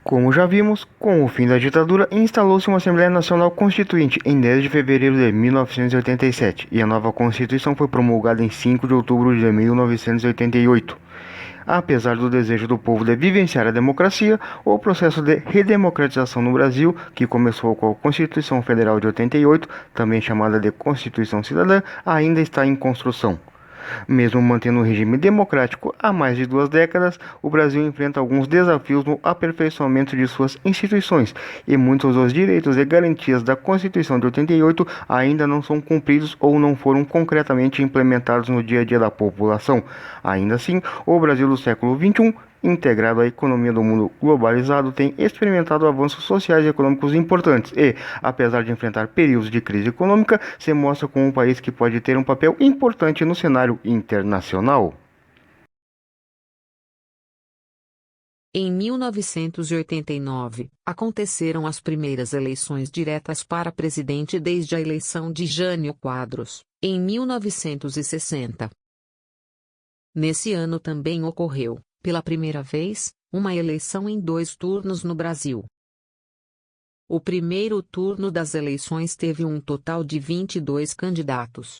Como já vimos, com o fim da ditadura, instalou-se uma Assembleia Nacional Constituinte em 10 de fevereiro de 1987 e a nova Constituição foi promulgada em 5 de outubro de 1988. Apesar do desejo do povo de vivenciar a democracia, o processo de redemocratização no Brasil, que começou com a Constituição Federal de 88, também chamada de Constituição Cidadã, ainda está em construção. Mesmo mantendo um regime democrático há mais de 2 décadas, o Brasil enfrenta alguns desafios no aperfeiçoamento de suas instituições e muitos dos direitos e garantias da Constituição de 88 ainda não são cumpridos ou não foram concretamente implementados no dia a dia da população. Ainda assim, o Brasil do século XXI, integrado à economia do mundo globalizado, tem experimentado avanços sociais e econômicos importantes e, apesar de enfrentar períodos de crise econômica, se mostra como um país que pode ter um papel importante no cenário internacional. Em 1989, aconteceram as primeiras eleições diretas para presidente desde a eleição de Jânio Quadros, em 1960. Nesse ano também ocorreu, pela primeira vez, uma eleição em 2 turnos no Brasil. O primeiro turno das eleições teve um total de 22 candidatos.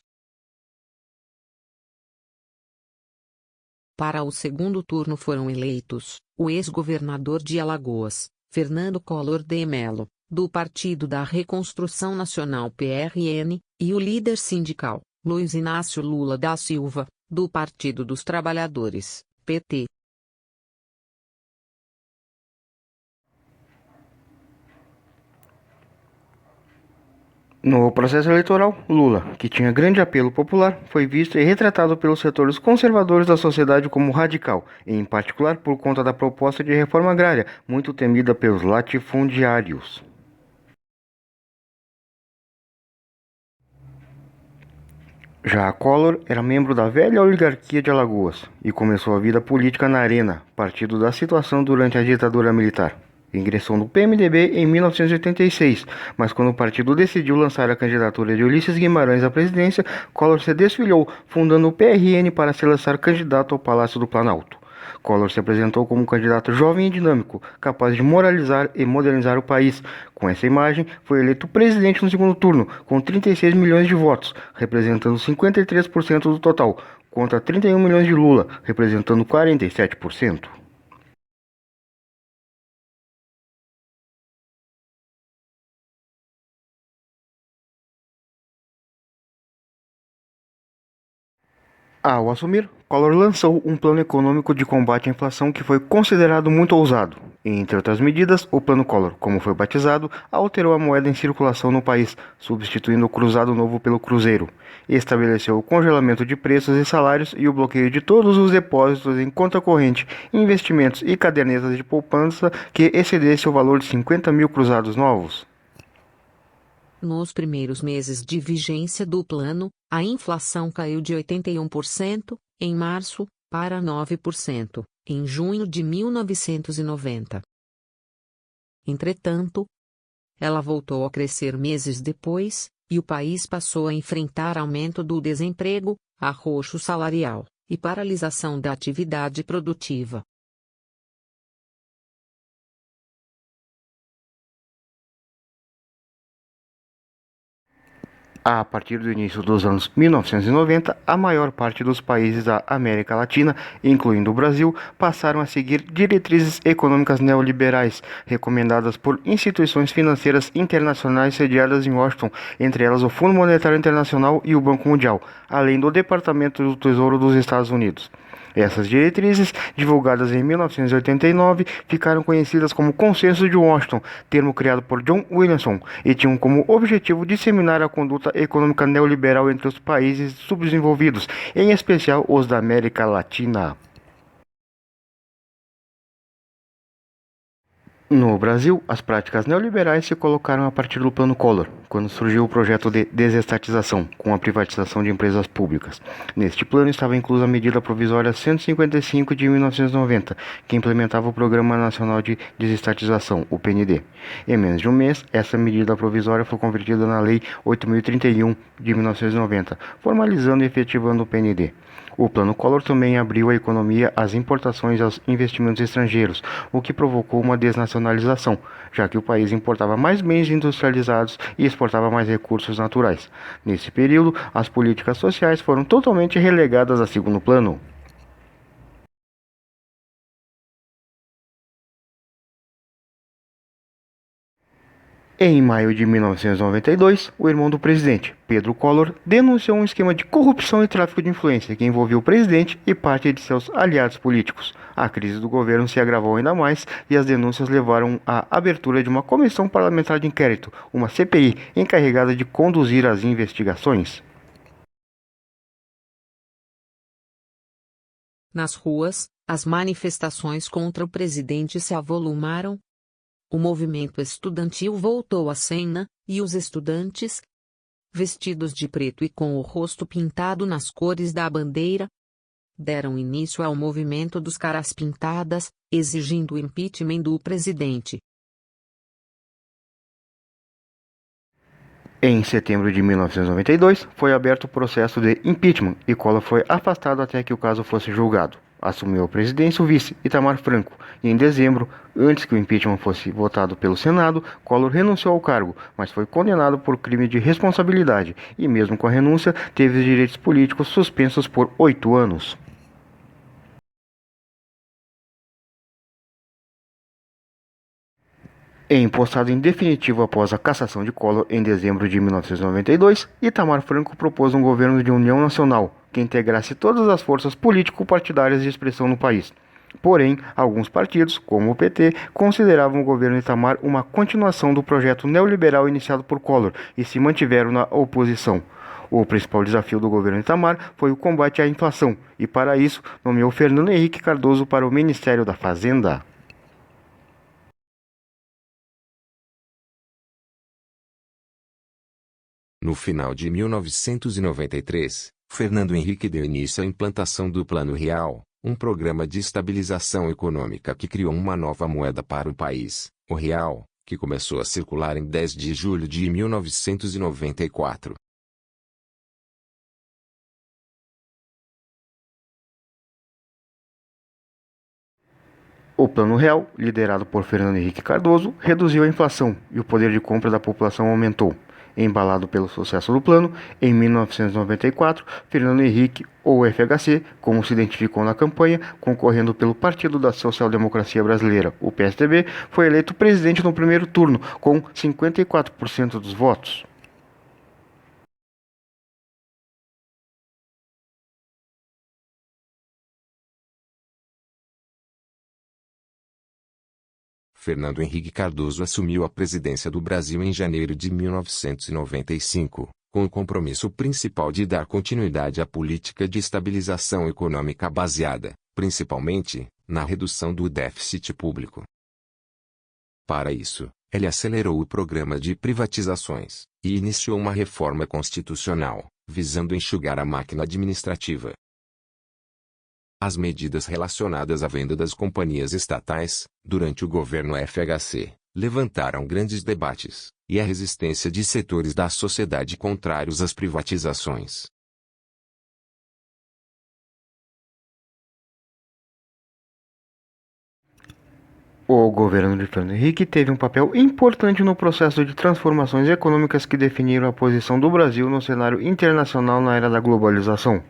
Para o segundo turno foram eleitos o ex-governador de Alagoas, Fernando Collor de Mello, do Partido da Reconstrução Nacional PRN, e o líder sindical, Luiz Inácio Lula da Silva, do Partido dos Trabalhadores, PT. No processo eleitoral, Lula, que tinha grande apelo popular, foi visto e retratado pelos setores conservadores da sociedade como radical, em particular por conta da proposta de reforma agrária, muito temida pelos latifundiários. Já Collor era membro da velha oligarquia de Alagoas e começou a vida política na Arena, partido da situação durante a ditadura militar. Ingressou no PMDB em 1986, mas quando o partido decidiu lançar a candidatura de Ulisses Guimarães à presidência, Collor se desfiliou, fundando o PRN para se lançar candidato ao Palácio do Planalto. Collor se apresentou como um candidato jovem e dinâmico, capaz de moralizar e modernizar o país. Com essa imagem, foi eleito presidente no segundo turno, com 36 milhões de votos, representando 53% do total, contra 31 milhões de Lula, representando 47%. Ao assumir, Collor lançou um plano econômico de combate à inflação que foi considerado muito ousado. Entre outras medidas, o Plano Collor, como foi batizado, alterou a moeda em circulação no país, substituindo o cruzado novo pelo cruzeiro. Estabeleceu o congelamento de preços e salários e o bloqueio de todos os depósitos em conta corrente, investimentos e cadernetas de poupança que excedesse o valor de 50 mil cruzados novos. Nos primeiros meses de vigência do plano, a inflação caiu de 81%, em março, para 9%, em junho de 1990. Entretanto, ela voltou a crescer meses depois, e o país passou a enfrentar aumento do desemprego, arroxo salarial, e paralisação da atividade produtiva. A partir do início dos anos 1990, a maior parte dos países da América Latina, incluindo o Brasil, passaram a seguir diretrizes econômicas neoliberais, recomendadas por instituições financeiras internacionais sediadas em Washington, entre elas o Fundo Monetário Internacional e o Banco Mundial, além do Departamento do Tesouro dos Estados Unidos. Essas diretrizes, divulgadas em 1989, ficaram conhecidas como Consenso de Washington, termo criado por John Williamson, e tinham como objetivo disseminar a conduta econômica neoliberal entre os países subdesenvolvidos, em especial os da América Latina. No Brasil, as práticas neoliberais se colocaram a partir do Plano Collor, quando surgiu o projeto de desestatização, com a privatização de empresas públicas. Neste plano estava inclusa a medida provisória 155 de 1990, que implementava o Programa Nacional de Desestatização, o PND. Em menos de um mês, essa medida provisória foi convertida na Lei 8.031 de 1990, formalizando e efetivando o PND. O Plano Collor também abriu a economia às importações e aos investimentos estrangeiros, o que provocou uma desnacionalização, já que o país importava mais bens industrializados e exportava mais recursos naturais. Nesse período, as políticas sociais foram totalmente relegadas a segundo plano. Em maio de 1992, o irmão do presidente, Pedro Collor, denunciou um esquema de corrupção e tráfico de influência que envolvia o presidente e parte de seus aliados políticos. A crise do governo se agravou ainda mais e as denúncias levaram à abertura de uma comissão parlamentar de inquérito, uma CPI, encarregada de conduzir as investigações. Nas ruas, as manifestações contra o presidente se avolumaram. O movimento estudantil voltou à cena, e os estudantes, vestidos de preto e com o rosto pintado nas cores da bandeira, deram início ao movimento dos caras pintadas, exigindo o impeachment do presidente. Em setembro de 1992, foi aberto o processo de impeachment e Collor foi afastado até que o caso fosse julgado. Assumiu a presidência o vice, Itamar Franco, e em dezembro, antes que o impeachment fosse votado pelo Senado, Collor renunciou ao cargo, mas foi condenado por crime de responsabilidade e, mesmo com a renúncia, teve os direitos políticos suspensos por 8 anos. Empossado em definitivo após a cassação de Collor em dezembro de 1992, Itamar Franco propôs um governo de união nacional que integrasse todas as forças político-partidárias de expressão no país. Porém, alguns partidos, como o PT, consideravam o governo Itamar uma continuação do projeto neoliberal iniciado por Collor e se mantiveram na oposição. O principal desafio do governo Itamar foi o combate à inflação e, para isso, nomeou Fernando Henrique Cardoso para o Ministério da Fazenda. No final de 1993, Fernando Henrique deu início à implantação do Plano Real, um programa de estabilização econômica que criou uma nova moeda para o país, o real, que começou a circular em 10 de julho de 1994. O Plano Real, liderado por Fernando Henrique Cardoso, reduziu a inflação e o poder de compra da população aumentou. Embalado pelo sucesso do plano, em 1994, Fernando Henrique, ou FHC, como se identificou na campanha, concorrendo pelo Partido da Social Democracia Brasileira, o PSDB, foi eleito presidente no primeiro turno, com 54% dos votos. Fernando Henrique Cardoso assumiu a presidência do Brasil em janeiro de 1995, com o compromisso principal de dar continuidade à política de estabilização econômica baseada, principalmente, na redução do déficit público. Para isso, ele acelerou o programa de privatizações e iniciou uma reforma constitucional, visando enxugar a máquina administrativa. As medidas relacionadas à venda das companhias estatais, durante o governo FHC, levantaram grandes debates, e a resistência de setores da sociedade contrários às privatizações. O governo de Fernando Henrique teve um papel importante no processo de transformações econômicas que definiram a posição do Brasil no cenário internacional na era da globalização.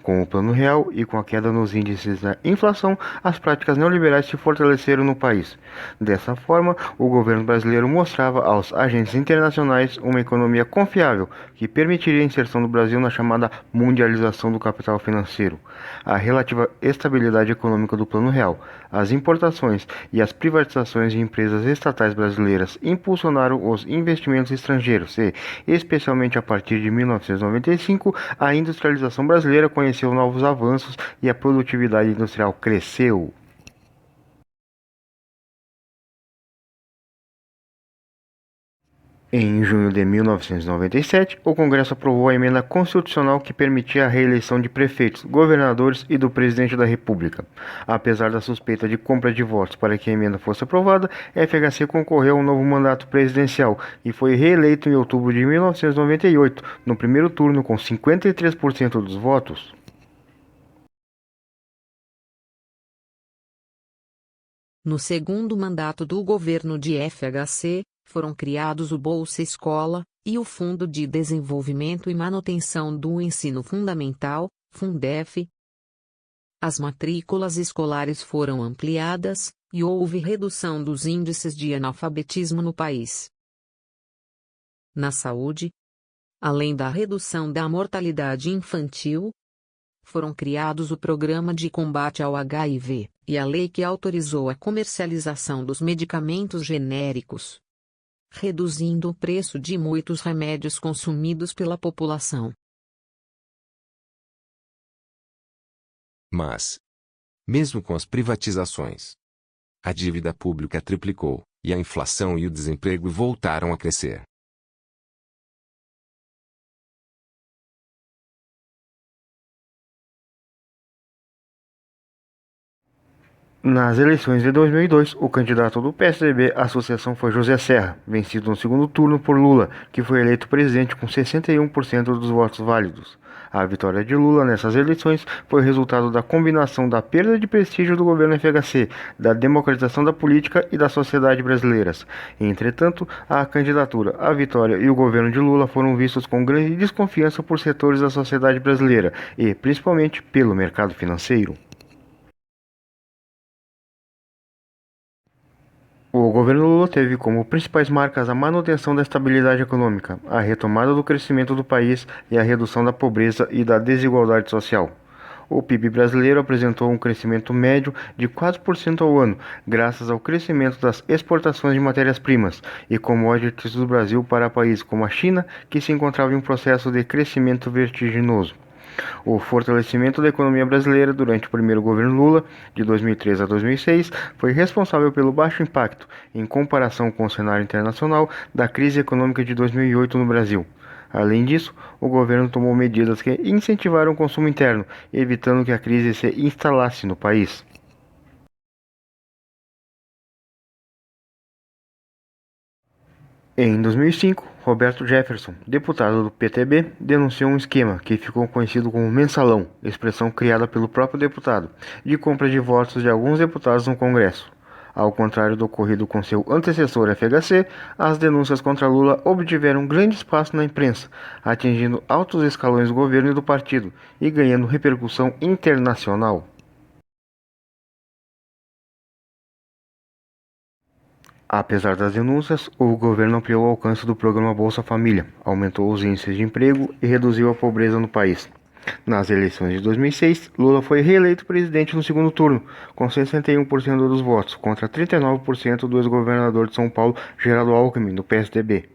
Com o Plano Real e com a queda nos índices da inflação, as práticas neoliberais se fortaleceram no país. Dessa forma, o governo brasileiro mostrava aos agentes internacionais uma economia confiável que permitiria a inserção do Brasil na chamada mundialização do capital financeiro. A relativa estabilidade econômica do Plano Real, as importações e as privatizações de empresas estatais brasileiras impulsionaram os investimentos estrangeiros e, especialmente a partir de 1995, a industrialização brasileira conheceu novos avanços e a produtividade industrial cresceu. Em junho de 1997, o Congresso aprovou a emenda constitucional que permitia a reeleição de prefeitos, governadores e do presidente da República. Apesar da suspeita de compra de votos para que a emenda fosse aprovada, FHC concorreu a um novo mandato presidencial e foi reeleito em outubro de 1998, no primeiro turno com 53% dos votos. No segundo mandato do governo de FHC, foram criados o Bolsa Escola e o Fundo de Desenvolvimento e Manutenção do Ensino Fundamental, Fundef. As matrículas escolares foram ampliadas, e houve redução dos índices de analfabetismo no país. Na saúde, além da redução da mortalidade infantil, foram criados o Programa de Combate ao HIV e a lei que autorizou a comercialização dos medicamentos genéricos, reduzindo o preço de muitos remédios consumidos pela população. Mas, mesmo com as privatizações, a dívida pública triplicou, e a inflação e o desemprego voltaram a crescer. Nas eleições de 2002, o candidato do PSDB à sucessão foi José Serra, vencido no segundo turno por Lula, que foi eleito presidente com 61% dos votos válidos. A vitória de Lula nessas eleições foi resultado da combinação da perda de prestígio do governo FHC, da democratização da política e da sociedade brasileiras. Entretanto, a candidatura, a vitória e o governo de Lula foram vistos com grande desconfiança por setores da sociedade brasileira e, principalmente, pelo mercado financeiro. O governo Lula teve como principais marcas a manutenção da estabilidade econômica, a retomada do crescimento do país e a redução da pobreza e da desigualdade social. O PIB brasileiro apresentou um crescimento médio de 4% ao ano, graças ao crescimento das exportações de matérias-primas e commodities do Brasil para países como a China, que se encontrava em um processo de crescimento vertiginoso. O fortalecimento da economia brasileira durante o primeiro governo Lula, de 2003 a 2006, foi responsável pelo baixo impacto, em comparação com o cenário internacional, da crise econômica de 2008 no Brasil. Além disso, o governo tomou medidas que incentivaram o consumo interno, evitando que a crise se instalasse no país. Em 2005, Roberto Jefferson, deputado do PTB, denunciou um esquema que ficou conhecido como mensalão, expressão criada pelo próprio deputado, de compra de votos de alguns deputados no Congresso. Ao contrário do ocorrido com seu antecessor FHC, as denúncias contra Lula obtiveram grande espaço na imprensa, atingindo altos escalões do governo e do partido e ganhando repercussão internacional. Apesar das denúncias, o governo ampliou o alcance do programa Bolsa Família, aumentou os índices de emprego e reduziu a pobreza no país. Nas eleições de 2006, Lula foi reeleito presidente no segundo turno, com 61% dos votos, contra 39% do ex-governador de São Paulo, Geraldo Alckmin, do PSDB.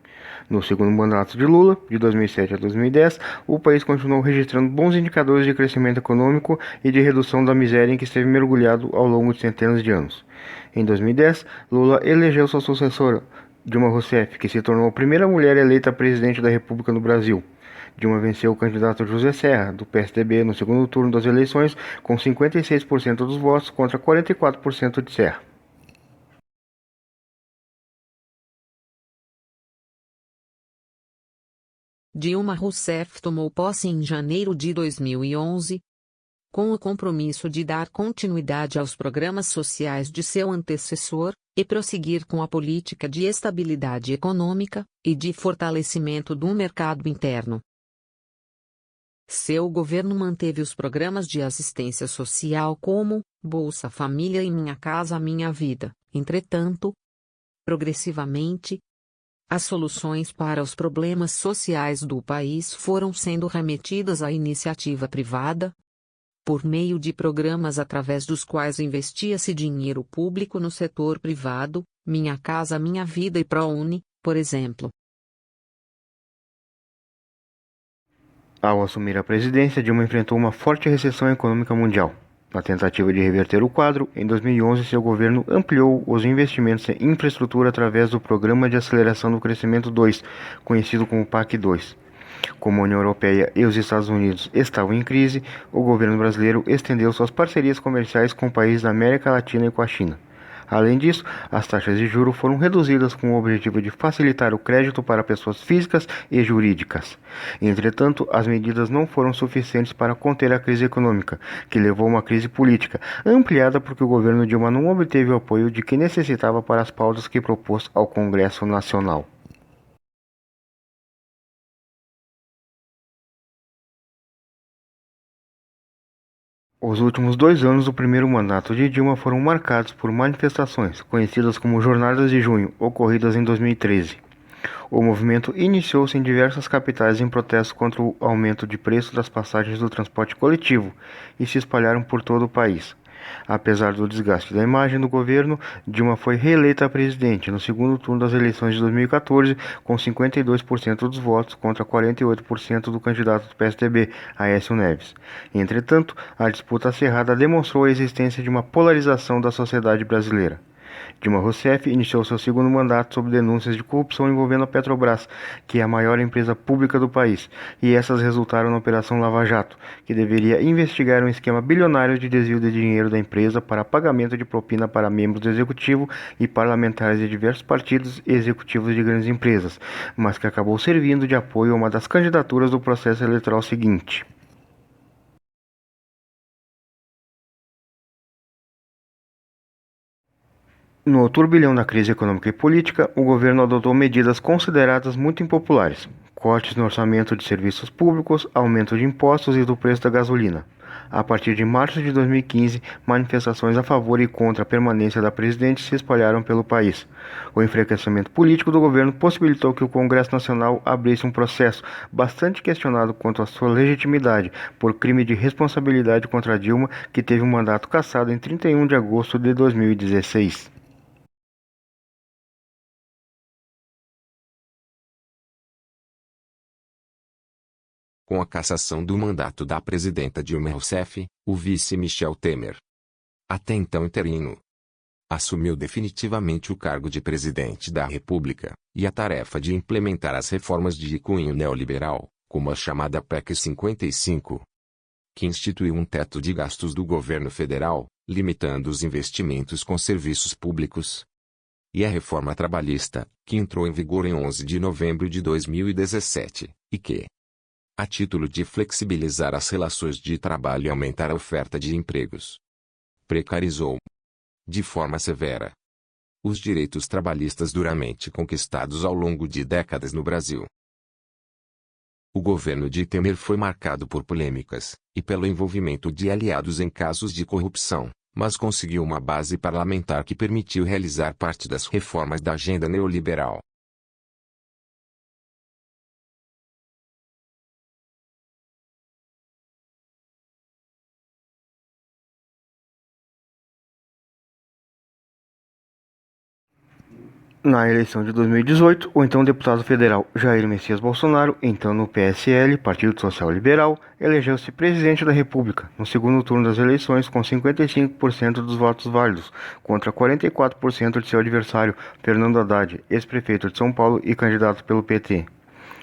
No segundo mandato de Lula, de 2007 a 2010, o país continuou registrando bons indicadores de crescimento econômico e de redução da miséria em que esteve mergulhado ao longo de centenas de anos. Em 2010, Lula elegeu sua sucessora, Dilma Rousseff, que se tornou a primeira mulher eleita presidente da República no Brasil. Dilma venceu o candidato José Serra, do PSDB, no segundo turno das eleições, com 56% dos votos contra 44% de Serra. Dilma Rousseff tomou posse em janeiro de 2011, com o compromisso de dar continuidade aos programas sociais de seu antecessor, e prosseguir com a política de estabilidade econômica e de fortalecimento do mercado interno. Seu governo manteve os programas de assistência social como Bolsa Família e Minha Casa Minha Vida. Entretanto, progressivamente, as soluções para os problemas sociais do país foram sendo remetidas à iniciativa privada, por meio de programas através dos quais investia-se dinheiro público no setor privado, Minha Casa Minha Vida e ProUni, por exemplo. Ao assumir a presidência, Dilma enfrentou uma forte recessão econômica mundial. Na tentativa de reverter o quadro, em 2011 seu governo ampliou os investimentos em infraestrutura através do Programa de Aceleração do Crescimento 2, conhecido como PAC 2. Como a União Europeia e os Estados Unidos estavam em crise, o governo brasileiro estendeu suas parcerias comerciais com países da América Latina e com a China. Além disso, as taxas de juros foram reduzidas com o objetivo de facilitar o crédito para pessoas físicas e jurídicas. Entretanto, as medidas não foram suficientes para conter a crise econômica, que levou a uma crise política, ampliada porque o governo Dilma não obteve o apoio de que necessitava para as pautas que propôs ao Congresso Nacional. Os últimos 2 anos do primeiro mandato de Dilma foram marcados por manifestações, conhecidas como Jornadas de Junho, ocorridas em 2013. O movimento iniciou-se em diversas capitais em protesto contra o aumento de preço das passagens do transporte coletivo e se espalharam por todo o país. Apesar do desgaste da imagem do governo, Dilma foi reeleita presidente no segundo turno das eleições de 2014 com 52% dos votos contra 48% do candidato do PSDB, Aécio Neves. Entretanto, a disputa acirrada demonstrou a existência de uma polarização da sociedade brasileira. Dilma Rousseff iniciou seu segundo mandato sob denúncias de corrupção envolvendo a Petrobras, que é a maior empresa pública do país, e essas resultaram na Operação Lava Jato, que deveria investigar um esquema bilionário de desvio de dinheiro da empresa para pagamento de propina para membros do executivo e parlamentares de diversos partidos e executivos de grandes empresas, mas que acabou servindo de apoio a uma das candidaturas do processo eleitoral seguinte. No turbilhão da crise econômica e política, o governo adotou medidas consideradas muito impopulares: cortes no orçamento de serviços públicos, aumento de impostos e do preço da gasolina. A partir de março de 2015, manifestações a favor e contra a permanência da presidente se espalharam pelo país. O enfraquecimento político do governo possibilitou que o Congresso Nacional abrisse um processo bastante questionado quanto à sua legitimidade por crime de responsabilidade contra Dilma, que teve um mandato cassado em 31 de agosto de 2016. Com a cassação do mandato da presidenta Dilma Rousseff, o vice Michel Temer, até então interino, assumiu definitivamente o cargo de presidente da República, e a tarefa de implementar as reformas de cunho neoliberal, como a chamada PEC 55, que instituiu um teto de gastos do governo federal, limitando os investimentos com serviços públicos, e a reforma trabalhista, que entrou em vigor em 11 de novembro de 2017, e que, a título de flexibilizar as relações de trabalho e aumentar a oferta de empregos, precarizou, de forma severa, os direitos trabalhistas duramente conquistados ao longo de décadas no Brasil. O governo de Temer foi marcado por polêmicas, e pelo envolvimento de aliados em casos de corrupção, mas conseguiu uma base parlamentar que permitiu realizar parte das reformas da agenda neoliberal. Na eleição de 2018, o então deputado federal Jair Messias Bolsonaro, então no PSL, Partido Social Liberal, elegeu-se presidente da República no segundo turno das eleições com 55% dos votos válidos, contra 44% de seu adversário, Fernando Haddad, ex-prefeito de São Paulo e candidato pelo PT.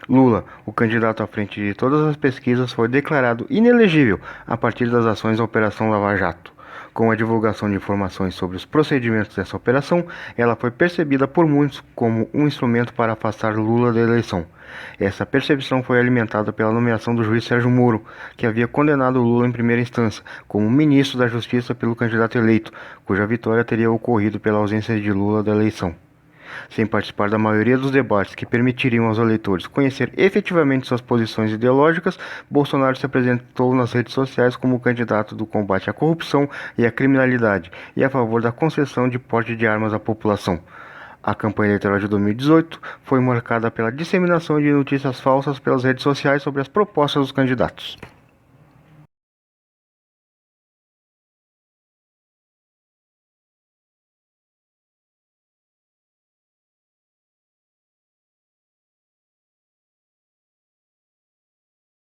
Lula, o candidato à frente de todas as pesquisas, foi declarado inelegível a partir das ações da Operação Lava Jato. Com a divulgação de informações sobre os procedimentos dessa operação, ela foi percebida por muitos como um instrumento para afastar Lula da eleição. Essa percepção foi alimentada pela nomeação do juiz Sérgio Moro, que havia condenado Lula em primeira instância como ministro da Justiça pelo candidato eleito, cuja vitória teria ocorrido pela ausência de Lula da eleição. Sem participar da maioria dos debates que permitiriam aos eleitores conhecer efetivamente suas posições ideológicas, Bolsonaro se apresentou nas redes sociais como candidato do combate à corrupção e à criminalidade e a favor da concessão de porte de armas à população. A campanha eleitoral de 2018 foi marcada pela disseminação de notícias falsas pelas redes sociais sobre as propostas dos candidatos.